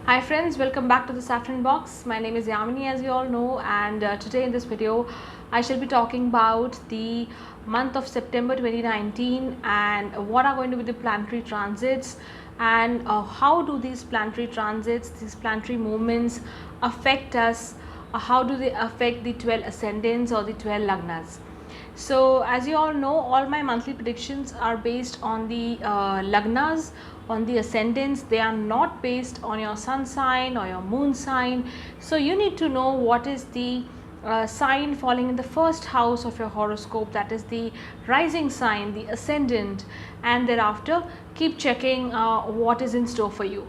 Hi friends, welcome back to the Saffron Box. My name is Yamini, as you all know, and today in this video I shall be talking about the month of September 2019 and what are going to be the planetary transits and how do these planetary transits, these planetary movements affect us, how do they affect the 12 ascendants or the 12 lagnas. So as you all know, all my monthly predictions are based on the lagnas, on the ascendants. They are not based on your sun sign or your moon sign. So you need to know what is the sign falling in the first house of your horoscope, that is the rising sign, the ascendant, and thereafter keep checking what is in store for you.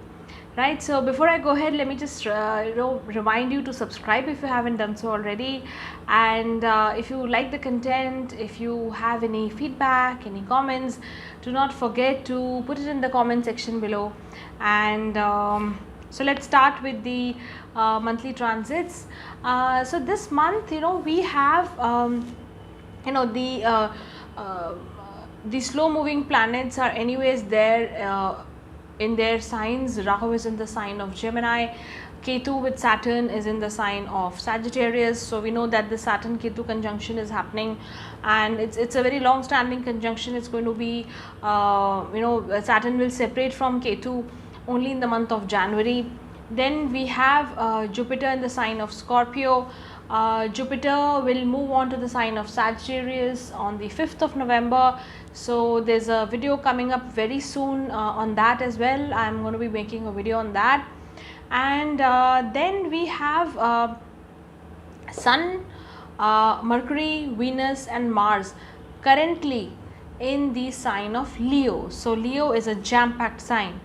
Right, so before I go ahead, let me just remind you to subscribe if you haven't done so already, and if you like the content, if you have any feedback, any comments, do not forget to put it in the comment section below. And so let's start with the monthly transits. So this month, we have the slow moving planets are anyways there in their signs. Rahu is in the sign of Gemini, Ketu with Saturn is in the sign of Sagittarius. So we know that the Saturn Ketu conjunction is happening, and it's a very long standing conjunction. It's going to be Saturn will separate from Ketu only in the month of January. Then we have Jupiter in the sign of Scorpio. Jupiter will move on to the sign of Sagittarius on the 5th of November. So there's a video coming up very soon on that as well. I'm going to be making a video on that. And then we have Sun, Mercury, Venus and Mars currently in the sign of Leo. So Leo is a jam-packed sign,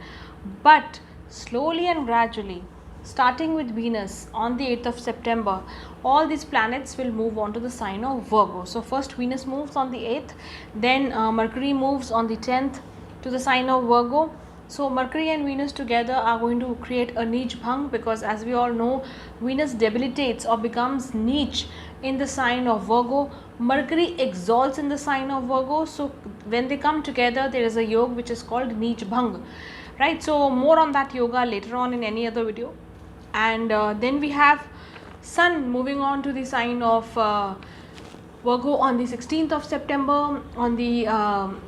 but slowly and gradually, starting with Venus on the 8th of September, all these planets will move on to the sign of Virgo. So first Venus moves on the 8th, then Mercury moves on the 10th to the sign of Virgo. So Mercury and Venus together are going to create a niche bhang, because as we all know, Venus debilitates or becomes niche in the sign of Virgo. Mercury exalts in the sign of Virgo. So when they come together, there is a yoga which is called niche bhang. Right, so more on that yoga later on in any other video. And then we have Sun moving on to the sign of Virgo on the 16th of September on the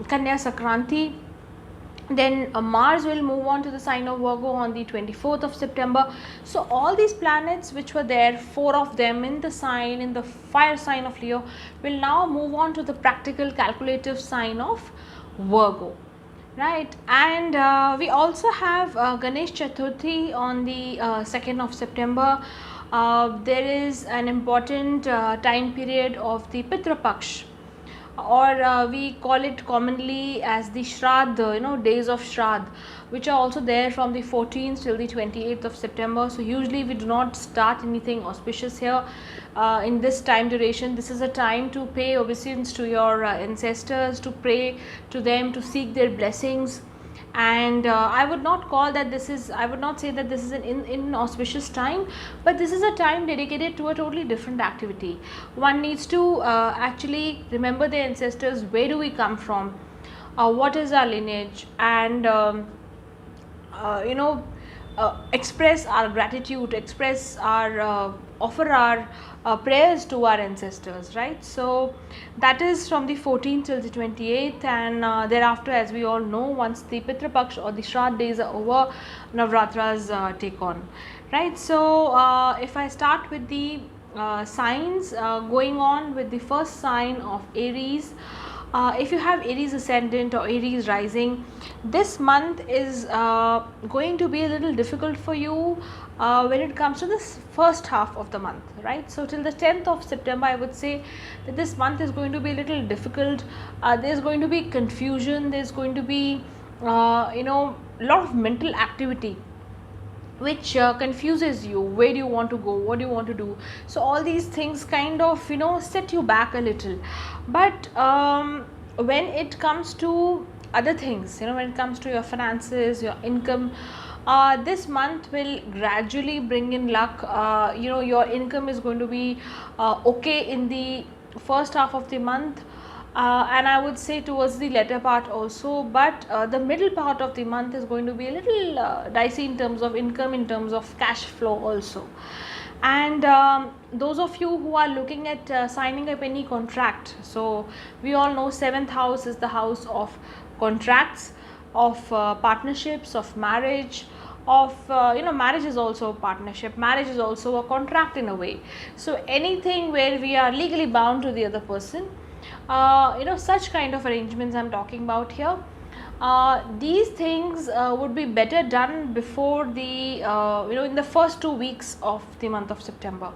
Ganesh Chaturthi. Then Mars will move on to the sign of Virgo on the 24th of September. So all these planets which were there, 4 of them in the fire sign of Leo, will now move on to the practical calculative sign of Virgo. Right, and we also have Ganesh Chaturthi on the 2nd of September. There is an important time period of the Pitra Paksh, or we call it commonly as the Shraddha, days of Shraddha, which are also there from the 14th till the 28th of September. So usually we do not start anything auspicious here in this time duration. This is a time to pay obeisance to your ancestors, to pray to them, to seek their blessings. And I would not say that this is an inauspicious time, but this is a time dedicated to a totally different activity. One needs to actually remember their ancestors. Where do we come from? What is our lineage? And express our gratitude, express our offer our prayers to our ancestors, right? So that is from the 14th till the 28th, and thereafter, as we all know, once the Pitra Paksh or the Shraddha days are over, Navratras take on, right? So if I start with the signs, going on with the first sign of Aries. If you have Aries ascendant or Aries rising, this month is going to be a little difficult for you when it comes to this first half of the month, right? So till the 10th of September, I would say that this month is going to be a little difficult. There's going to be confusion, there's going to be lot of mental activity which confuses you. Where do you want to go? What do you want to do? So all these things kind of set you back a little. But when it comes to other things, when it comes to your finances, your income, this month will gradually bring in luck. Your income is going to be okay in the first half of the month. and I would say towards the latter part also, but the middle part of the month is going to be a little dicey in terms of income, in terms of cash flow also. And those of you who are looking at signing up any contract, so we all know 7th house is the house of contracts, of partnerships, of marriage, of marriage is also a partnership, marriage is also a contract in a way. So anything where we are legally bound to the other person, such kind of arrangements I am talking about here. These things would be better done before the in the first 2 weeks of the month of September.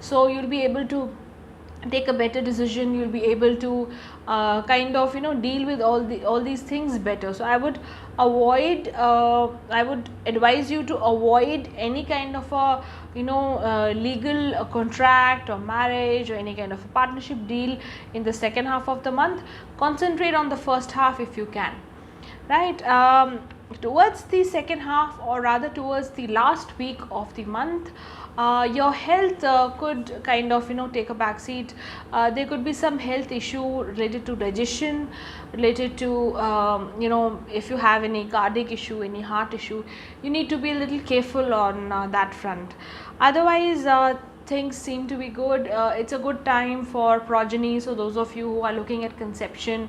So you'll be able to take a better decision, you'll be able to kind of deal with all these things better. So I would avoid, I would advise you to avoid any kind of a legal contract or marriage or any kind of a partnership deal in the second half of the month. Concentrate on the first half if you can, right? Towards the second half, or rather towards the last week of the month, your health could kind of take a back seat. There could be some health issue related to digestion, related to if you have any cardiac issue, any heart issue, you need to be a little careful on that front. Otherwise things seem to be good. It's a good time for progeny, so those of you who are looking at conception,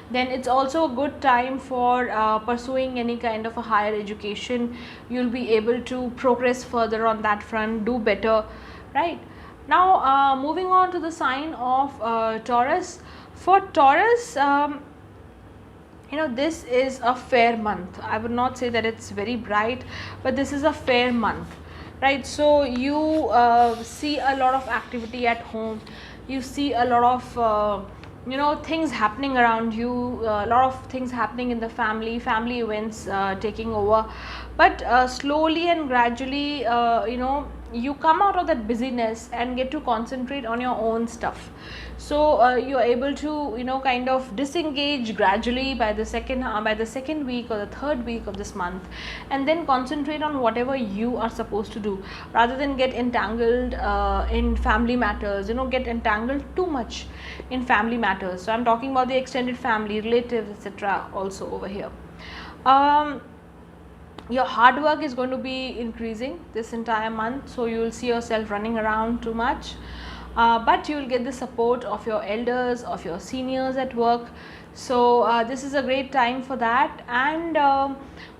then it's also a good time for pursuing any kind of a higher education. You'll be able to progress further on that front, do better, right? Now moving on to the sign of Taurus. For Taurus, this is a fair month. I would not say that it's very bright, but this is a fair month, right? So you see a lot of activity at home, you see a lot of things happening around you, a lot of things happening in the family events taking over, but slowly and gradually you come out of that busyness and get to concentrate on your own stuff. So you are able to kind of disengage gradually by the second week or the third week of this month, and then concentrate on whatever you are supposed to do, rather than get entangled in family matters, get entangled too much in family matters. So I'm talking about the extended family, relatives, etc. also over here. Your hard work is going to be increasing this entire month, so you will see yourself running around too much, but you will get the support of your elders, of your seniors at work. So this is a great time for that. And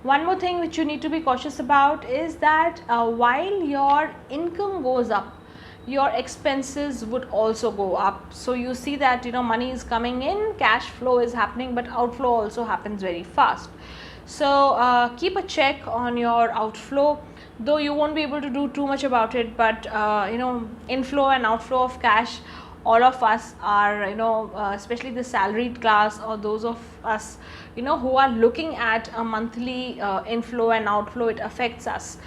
one more thing which you need to be cautious about is that while your income goes up, your expenses would also go up. So you see that money is coming in, cash flow is happening, but outflow also happens very fast. So keep a check on your outflow, though you won't be able to do too much about it, but inflow and outflow of cash, all of us are especially the salaried class, or those of us who are looking at a monthly inflow and outflow, it affects us.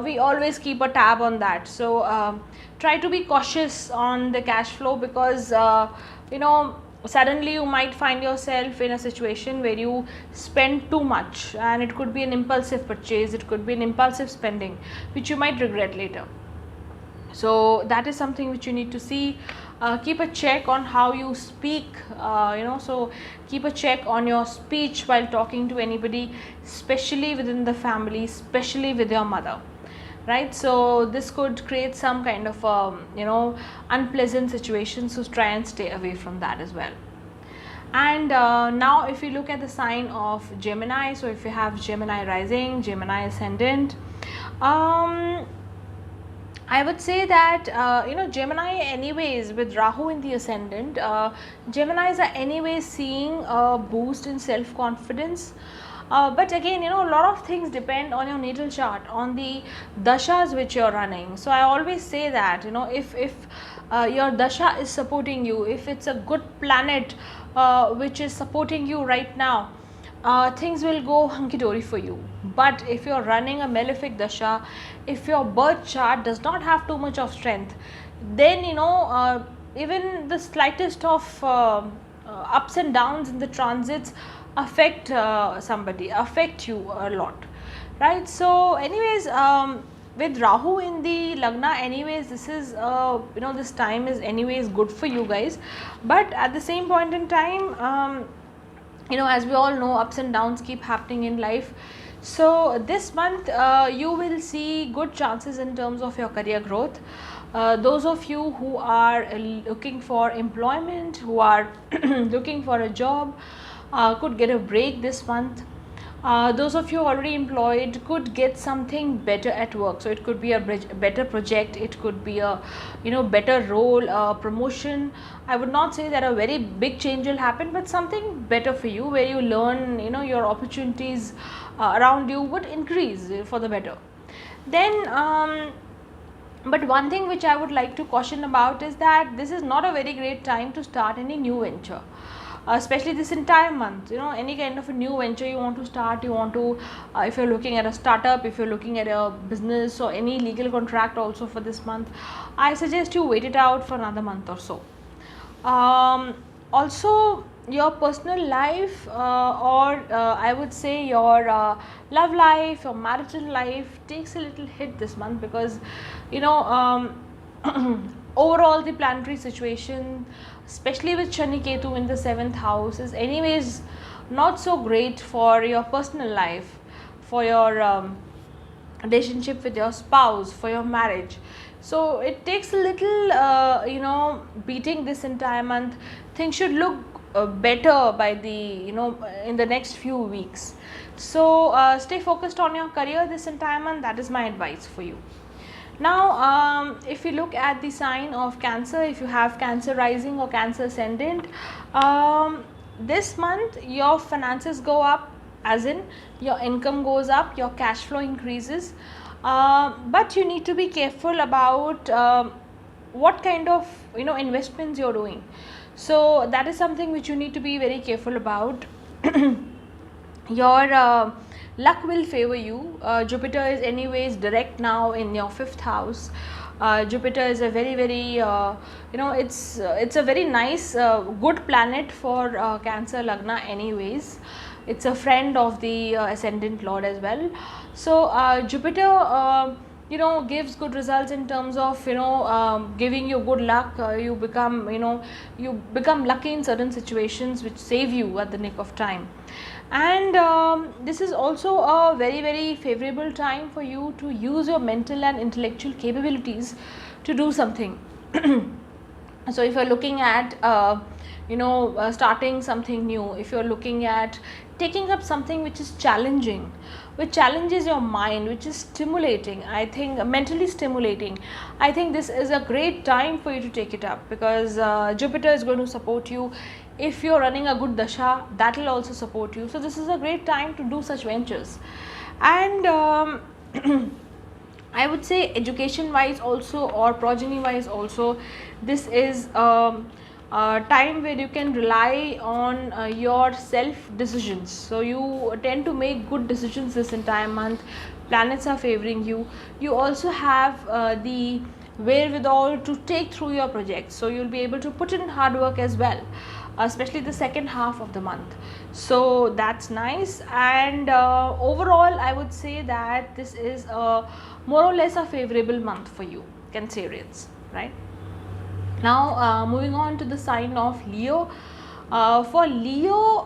We always keep a tab on that. So try to be cautious on the cash flow, because suddenly you might find yourself in a situation where you spend too much, and it could be an impulsive purchase, it could be an impulsive spending which you might regret later. So that is something which you need to see. Keep a check on how you speak, so keep a check on your speech while talking to anybody, especially within the family, especially with your mother, right? So this could create some kind of unpleasant situation, so try and stay away from that as well. And now if you look at the sign of Gemini, so if you have Gemini rising, Gemini ascendant, I would say that Gemini anyways, with Rahu in the ascendant, Geminis are anyways seeing a boost in self-confidence. But again, a lot of things depend on your natal chart, on the dashas which you are running. So I always say that if your dasha is supporting you, if it's a good planet which is supporting you right now, things will go hunky-dory for you. But if you are running a malefic dasha, if your birth chart does not have too much of strength, then even the slightest of ups and downs in the transits affect somebody, affect you a lot, right? So anyways, with Rahu in the Lagna, anyways, this is this time is anyways good for you guys, but at the same point in time, as we all know, ups and downs keep happening in life. So this month you will see good chances in terms of your career growth. Those of you who are looking for employment, who are looking for a job, could get a break this month. Those of you already employed could get something better at work. So it could be a better project, it could be a better role, promotion. I would not say that a very big change will happen, but something better for you, where you learn, your opportunities around you would increase for the better. Then but one thing which I would like to caution about is that this is not a very great time to start any new venture. Especially this entire month, any kind of a new venture you want to start, you want to, if you're looking at a startup, if you're looking at a business or any legal contract also for this month, I suggest you wait it out for another month or so. Also, your personal life or I would say your love life, your marital life takes a little hit this month, because overall the planetary situation, especially with Shani Ketu in the 7th house, is anyways not so great for your personal life, for your relationship with your spouse, for your marriage. So it takes a little beating this entire month. Things should look better by the in the next few weeks. So stay focused on your career this entire month. That is my advice for you. Now if you look at the sign of Cancer, if you have Cancer rising or Cancer ascendant, this month your finances go up, as in your income goes up, your cash flow increases, but you need to be careful about what kind of investments you're doing. So that is something which you need to be very careful about. Your luck will favor you. Jupiter is anyways direct now in your 5th house. Jupiter is a very it's a very nice good planet for Cancer Lagna anyways. It's a friend of the ascendant lord as well. So Jupiter gives good results in terms of giving you good luck. You become lucky in certain situations which save you at the nick of time. And this is also a very favorable time for you to use your mental and intellectual capabilities to do something. So if you are looking at starting something new, if you are looking at taking up something which is challenging, which challenges your mind, which is stimulating, I think mentally stimulating, I think this is a great time for you to take it up, because Jupiter is going to support you. If you are running a good dasha, that will also support you. So this is a great time to do such ventures. And I would say education wise also, or progeny wise also, this is a time where you can rely on your self decisions. So you tend to make good decisions this entire month. Planets are favoring you. You also have the wherewithal to take through your projects, so you'll be able to put in hard work as well, especially the second half of the month. So that's nice. And overall I would say that this is more or less a favorable month for you Cancerians, right? Now moving on to the sign of Leo. For Leo,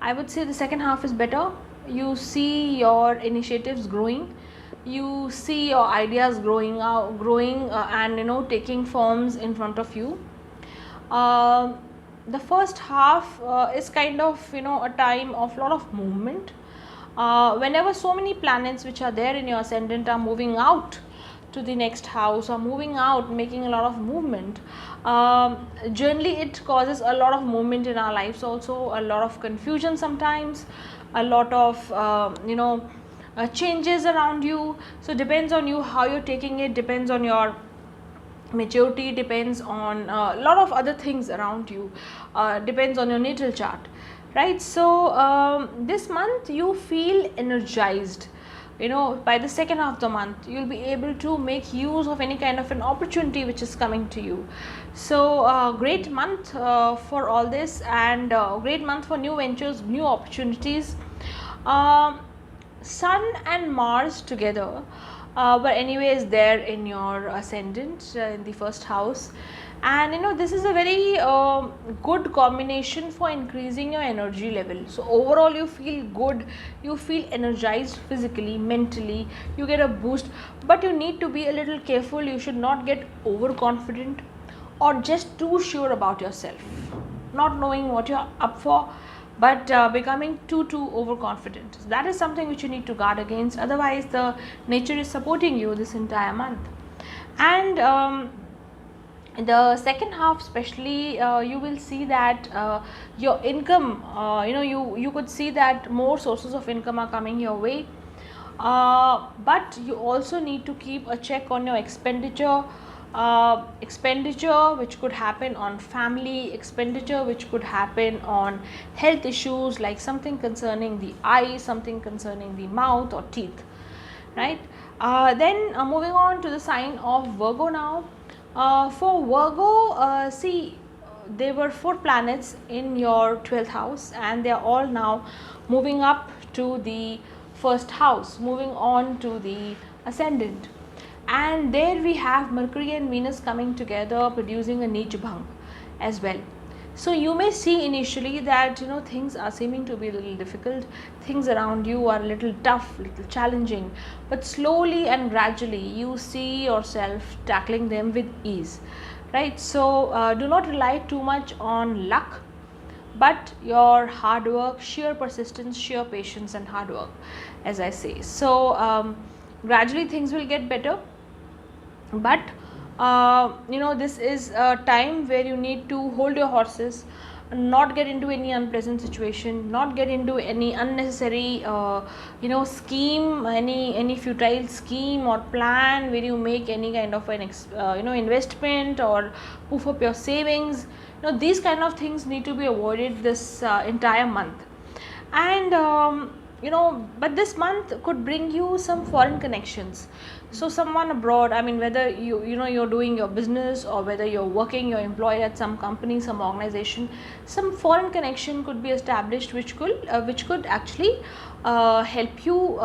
I would say the second half is better. You see your initiatives growing, you see your ideas growing and taking forms in front of you. The first half is kind of a time of lot of movement. Whenever so many planets which are there in your ascendant are moving out to the next house, or moving out, making a lot of movement, generally it causes a lot of movement in our lives, also a lot of confusion sometimes, a lot of changes around you. So depends on you how you're taking it, depends on your maturity, depends on a lot of other things around you, depends on your natal chart, right? So this month you feel energized. By the second half of the month you'll be able to make use of any kind of an opportunity which is coming to you. So great month for all this, and great month for new ventures, new opportunities. Sun and Mars together, but anyways there in your ascendant, in the first house, and this is a very good combination for increasing your energy level. So overall you feel good, you feel energized physically, mentally, you get a boost, but you need to be a little careful. You should not get overconfident or just too sure about yourself, not knowing what you're up for, but becoming too overconfident. So that is something which you need to guard against. Otherwise the nature is supporting you this entire month. And the second half especially, you will see that your income, you could see that more sources of income are coming your way, but you also need to keep a check on your expenditure which could happen on family, expenditure which could happen on health issues, like something concerning the eye, something concerning the mouth or teeth, right? Then moving on to the sign of Virgo now. For Virgo, see, there were 4 planets in your 12th house and they are all now moving up to the first house, moving on to the ascendant. And there we have Mercury and Venus coming together, producing a Neech Bhang as well. So you may see initially that things are seeming to be a little difficult, things around you are a little tough, little challenging, but slowly and gradually you see yourself tackling them with ease, right? So do not rely too much on luck, but your hard work, sheer persistence, sheer patience and hard work, as I say. So gradually things will get better, but this is a time where you need to hold your horses, not get into any unpleasant situation, not get into any unnecessary scheme, any futile scheme or plan where you make any kind of an investment or poof up your savings. These kind of things need to be avoided this entire month. And but this month could bring you some foreign connections. So someone abroad, I mean, whether you're doing your business or whether you're working, you're employed at some company, some organization, some foreign connection could be established which could actually help you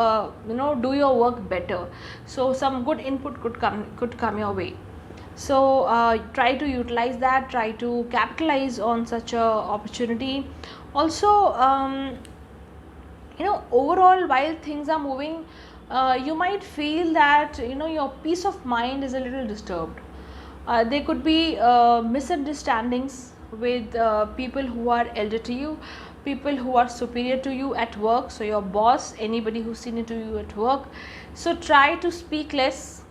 do your work better. So some good input could come your way. So try to utilize that, try to capitalize on such a opportunity. Also overall, while things are moving, you might feel that your peace of mind is a little disturbed. There could be misunderstandings with people who are elder to you, people who are superior to you at work, so your boss, anybody who's senior to you at work. So try to speak less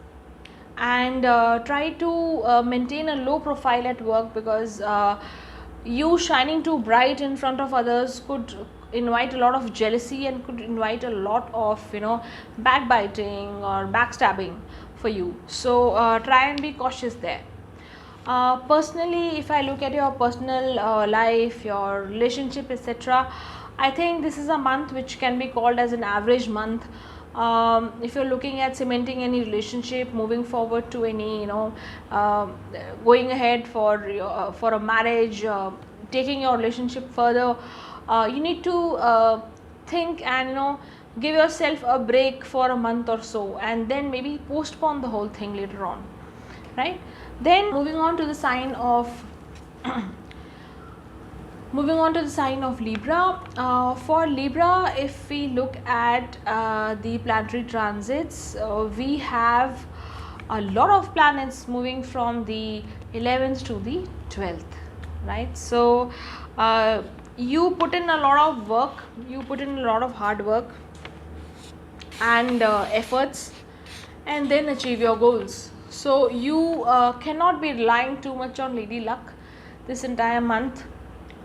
and try to maintain a low profile at work, because you shining too bright in front of others could invite a lot of jealousy and could invite a lot of backbiting or backstabbing for you. So try and be cautious there. Personally, if I look at your personal life, your relationship, etc., I think this is a month which can be called as an average month. If you're looking at cementing any relationship, moving forward to any going ahead for a marriage, taking your relationship further, you need to think and give yourself a break for a month or so, and then maybe postpone the whole thing later on, right? Then moving on to the sign of Libra. For Libra, if we look at the planetary transits, we have a lot of planets moving from the 11th to the 12th, right? So you put in a lot of work, you put in a lot of hard work and efforts, and then achieve your goals. So you cannot be relying too much on lady luck this entire month,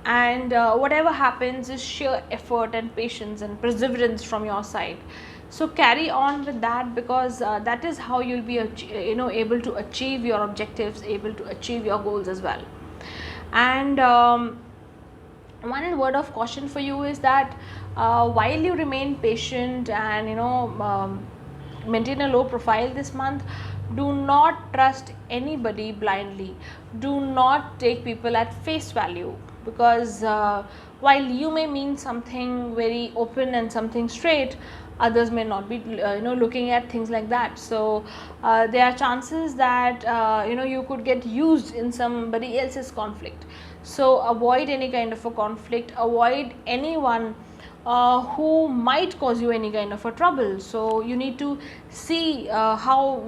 and whatever happens is sheer effort and patience and perseverance from your side. So carry on with that, because that is how you'll be able to achieve your objectives, able to achieve your goals as well. And one word of caution for you is that while you remain patient and maintain a low profile this month, do not trust anybody blindly. Do not take people at face value, because while you may mean something very open and something straight, others may not be looking at things like that. So there are chances that you could get used in somebody else's conflict. So avoid any kind of a conflict, avoid anyone who might cause you any kind of a trouble. So you need to see how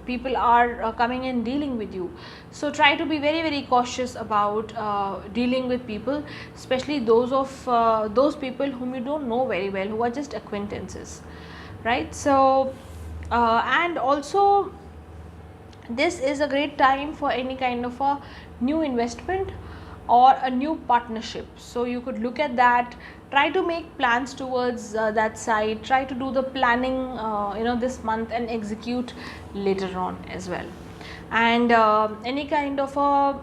people are coming and dealing with you. So try to be very, very cautious about dealing with people, especially those people whom you don't know very well, who are just acquaintances, right? So and also this is a great time for any kind of a new investment or a new partnership. So you could look at that, try to make plans towards that side, try to do the planning this month and execute later on as well. And any kind of a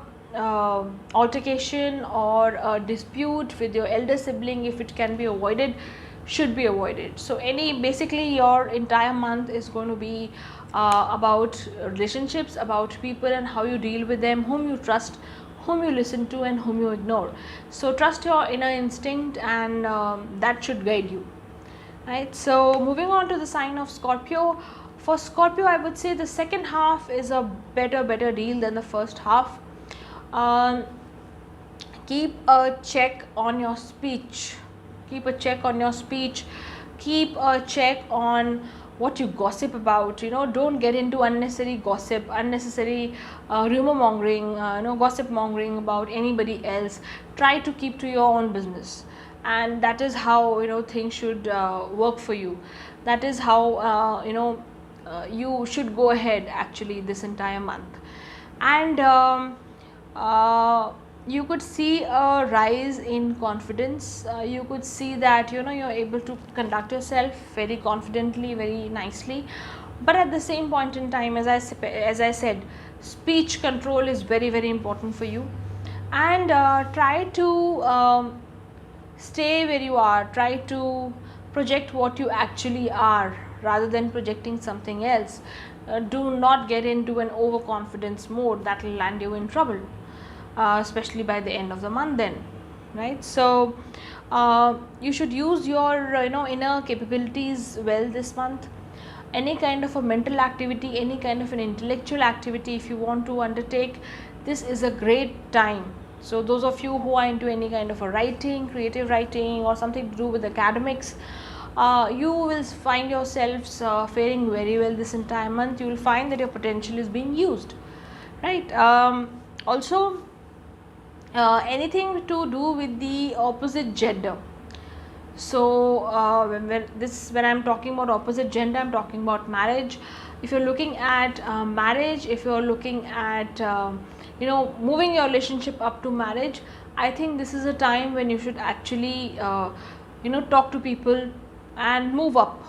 altercation or a dispute with your elder sibling, if it can be avoided, should be avoided. So basically your entire month is going to be about relationships, about people and how you deal with them, whom you trust, whom you listen to and whom you ignore. So trust your inner instinct, and that should guide you, right? So moving on to the sign of Scorpio. For Scorpio, I would say the second half is a better deal than the first half. Keep a check on your speech, keep a check on your speech, keep a check on what you gossip about. Don't get into unnecessary gossip, unnecessary rumor mongering, gossip mongering about anybody else. Try to keep to your own business, and that is how things should work for you. That is how you should go ahead actually this entire month. And you could see a rise in confidence. You could see that you're able to conduct yourself very confidently, very nicely, but at the same point in time, as I said, speech control is very, very important for you. And try to stay where you are, try to project what you actually are rather than projecting something else. Do not get into an overconfidence mode, that will land you in trouble. Especially by the end of the month then, right? So you should use your inner capabilities well this month. Any kind of a mental activity, any kind of an intellectual activity, if you want to undertake, this is a great time. So those of you who are into any kind of a writing, creative writing or something to do with academics, you will find yourselves faring very well this entire month. You will find that your potential is being used, right? Also anything to do with the opposite gender. So when I'm talking about opposite gender, I'm talking about marriage. If you're looking at marriage, if you're looking at moving your relationship up to marriage, I think this is a time when you should actually talk to people and move up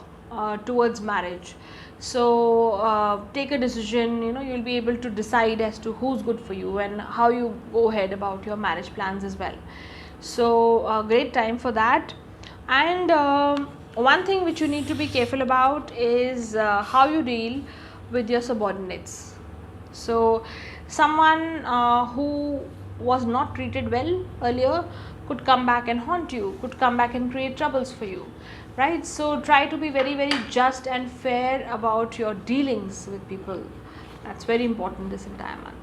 towards marriage. So take a decision. You'll be able to decide as to who's good for you and how you go ahead about your marriage plans as well. So great time for that. And one thing which you need to be careful about is how you deal with your subordinates. So someone who was not treated well earlier could come back and haunt you, could come back and create troubles for you, right? So try to be very, very just and fair about your dealings with people. That's very important this entire month.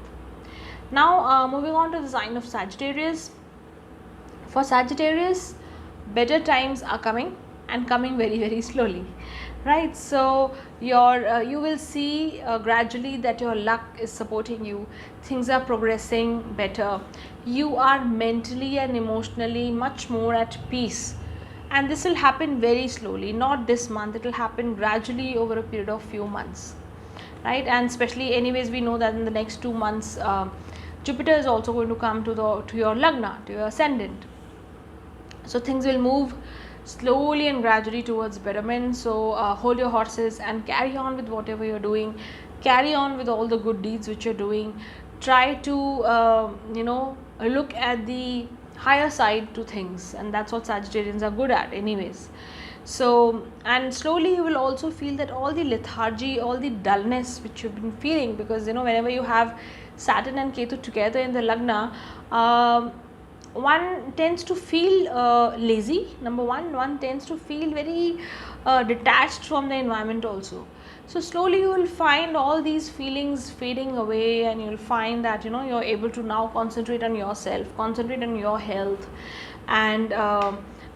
Now moving on to the sign of Sagittarius. For Sagittarius, better times are coming, and coming very, very slowly, right? So you will see gradually that your luck is supporting you, things are progressing better, you are mentally and emotionally much more at peace. And this will happen very slowly, not this month, it will happen gradually over a period of few months, right? And especially, anyways, we know that in the next 2 months Jupiter is also going to come to your Lagna, to your ascendant. So things will move slowly and gradually towards betterment. So hold your horses and carry on with whatever you're doing, carry on with all the good deeds which you're doing. Try to look at the higher side to things, and that's what Sagittarians are good at anyways. So, and slowly you will also feel that all the lethargy, all the dullness which you've been feeling, because whenever you have Saturn and Ketu together in the Lagna, one tends to feel lazy. Number one tends to feel very detached from the environment also. So slowly you will find all these feelings fading away, and you will find that you're able to now concentrate on yourself, concentrate on your health, and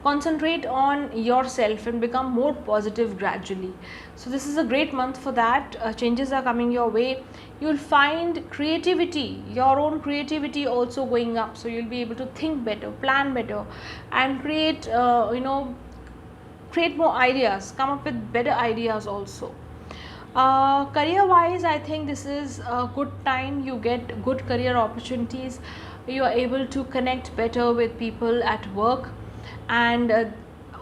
concentrate on yourself and become more positive gradually. So this is a great month for that. Changes are coming your way. You will find creativity, your own creativity also going up. So you'll be able to think better, plan better, and create create more ideas, come up with better ideas also. Career wise, I think this is a good time. You get good career opportunities. You are able to connect better with people at work, and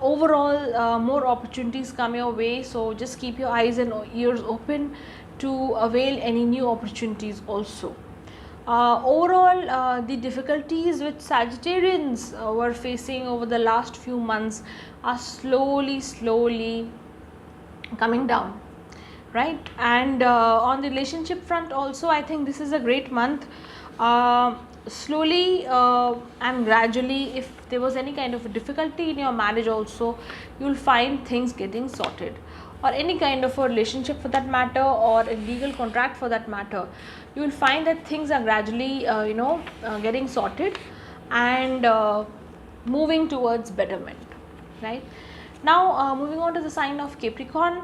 overall more opportunities come your way. So just keep your eyes and ears open to avail any new opportunities also. Overall, the difficulties which Sagittarians were facing over the last few months are slowly coming down, right? And on the relationship front also, I think this is a great month. Slowly and gradually, if there was any kind of a difficulty in your marriage also, you will find things getting sorted, or any kind of a relationship for that matter, or a legal contract for that matter. You will find that things are gradually getting sorted and moving towards betterment, right? Now moving on to the sign of Capricorn.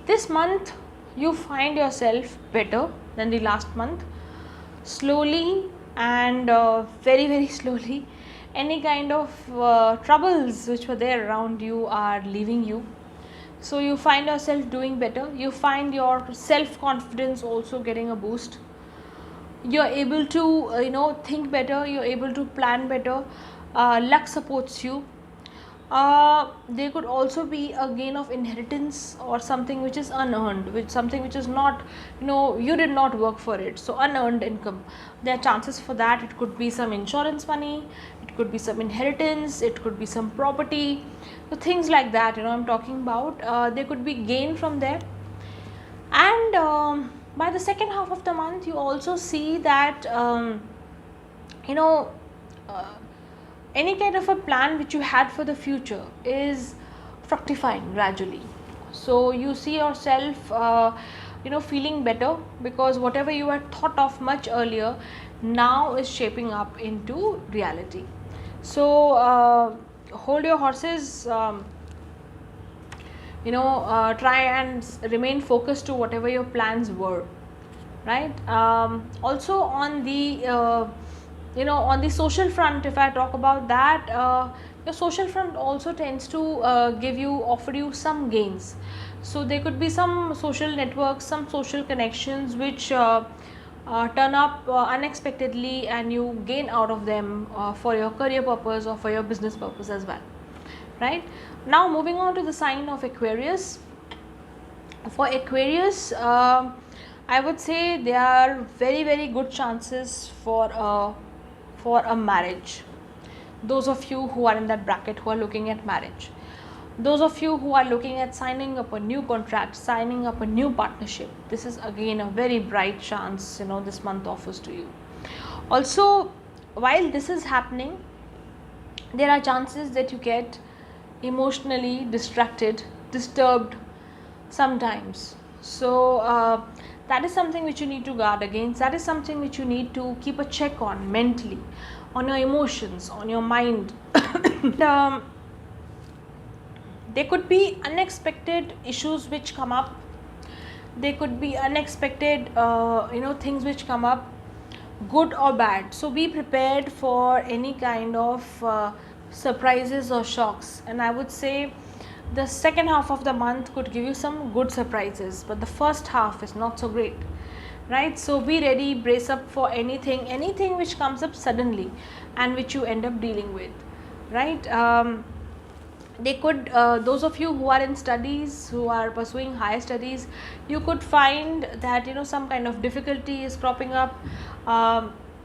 This month you find yourself better than the last month. Slowly and very slowly, any kind of troubles which were there around you are leaving you. So you find yourself doing better. You find your self confidence also getting a boost. You're able to think better, you're able to plan better. Luck supports you. There could also be a gain of inheritance, or something which is unearned, something which is not, you did not work for it. So unearned income, there are chances for that. It could be some insurance money, it could be some inheritance, it could be some property. So things like that, I'm talking about. There could be gain from there. And by the second half of the month, you also see that any kind of a plan which you had for the future is fructifying gradually. So you see yourself feeling better, because whatever you had thought of much earlier now is shaping up into reality. So hold your horses, try and remain focused to whatever your plans were, right? Also on the on the social front, if I talk about that, your social front also tends to offer you some gains. So there could be some social networks, some social connections which turn up unexpectedly, and you gain out of them for your career purpose or for your business purpose as well, right? Now moving on to the sign of Aquarius. For Aquarius, I would say there are very good chances for a marriage. Those of you who are in that bracket, who are looking at marriage, those of you who are looking at signing up a new contract, signing up a new partnership, this is again a very bright chance this month offers to you. Also, while this is happening, there are chances that you get emotionally distracted, disturbed sometimes. So that is something which you need to guard against. That is something which you need to keep a check on mentally, on your emotions, on your mind. There could be unexpected issues which come up. There could be unexpected things which come up, good or bad. So be prepared for any kind of surprises or shocks. And I would say the second half of the month could give you some good surprises, but the first half is not so great, right? So be ready, brace up for anything which comes up suddenly and which you end up dealing with, right? They could, those of you who are in studies, who are pursuing higher studies, you could find that some kind of difficulty is cropping up.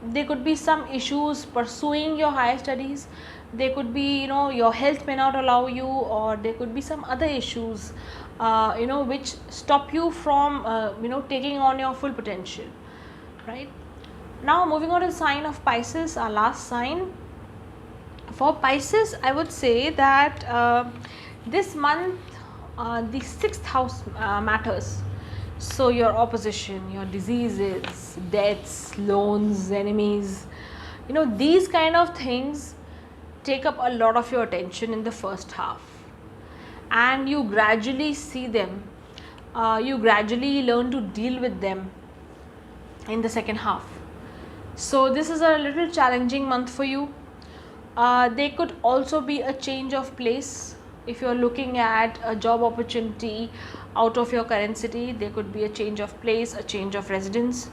There could be some issues pursuing your higher studies. There could be your health may not allow you, or there could be some other issues which stop you from taking on your full potential, right? Now moving on to the sign of Pisces, our last sign. For Pisces, I would say that This month, the 6th house matters. So your opposition, your diseases, deaths, loans, enemies, these kind of things take up a lot of your attention in the first half, and you gradually see them, you gradually learn to deal with them in the second half. So this is a little challenging month for you. There could also be a change of place. If you are looking at a job opportunity out of your current city, there could be a change of place, a change of residence.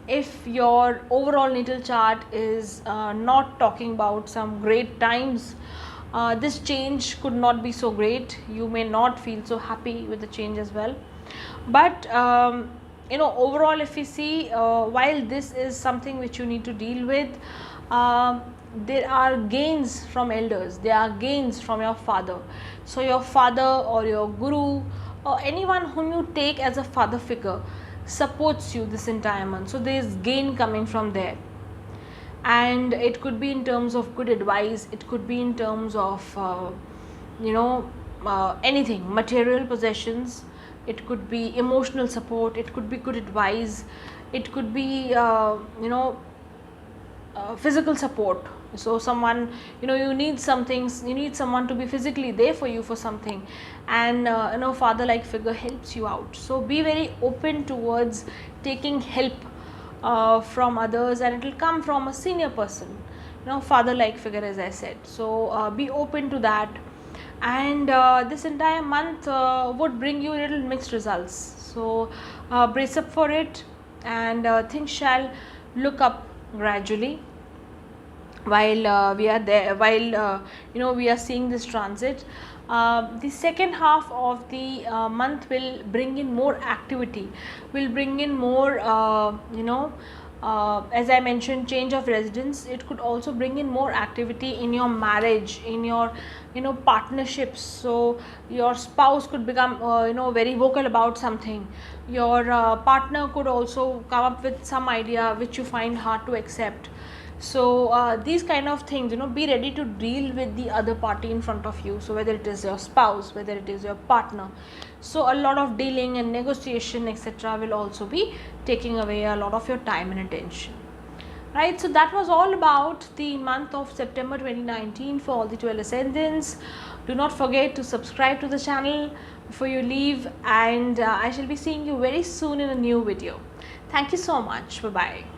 If your overall natal chart is not talking about some great times, this change could not be so great. You may not feel so happy with the change as well. But overall, if we see, while this is something which you need to deal with, there are gains from elders, there are gains from your father. So your father or your guru or anyone whom you take as a father figure supports you this entire month. So there is gain coming from there, and it could be in terms of good advice, it could be in terms of anything, material possessions, it could be emotional support, it could be good advice, it could be physical support. So someone, you need some things, you need someone to be physically there for you for something, and father like figure helps you out. So be very open towards taking help from others, and it will come from a senior person, father like figure, as I said. So be open to that, and this entire month would bring you little mixed results. So brace up for it, and things shall look up gradually while we are there, while we are seeing this transit. The second half of the month will bring in more activity, will bring in more as I mentioned, change of residence. It could also bring in more activity in your marriage, in your partnerships. So your spouse could become very vocal about something. Your partner could also come up with some idea which you find hard to accept. So these kind of things, be ready to deal with the other party in front of you. So whether it is your spouse, whether it is your partner, so a lot of dealing and negotiation etc. will also be taking away a lot of your time and attention, right? So that was all about the month of September 2019 for all the 12 ascendants. Do not forget to subscribe to the channel before you leave, and I shall be seeing you very soon in a new video. Thank you so much. Bye bye.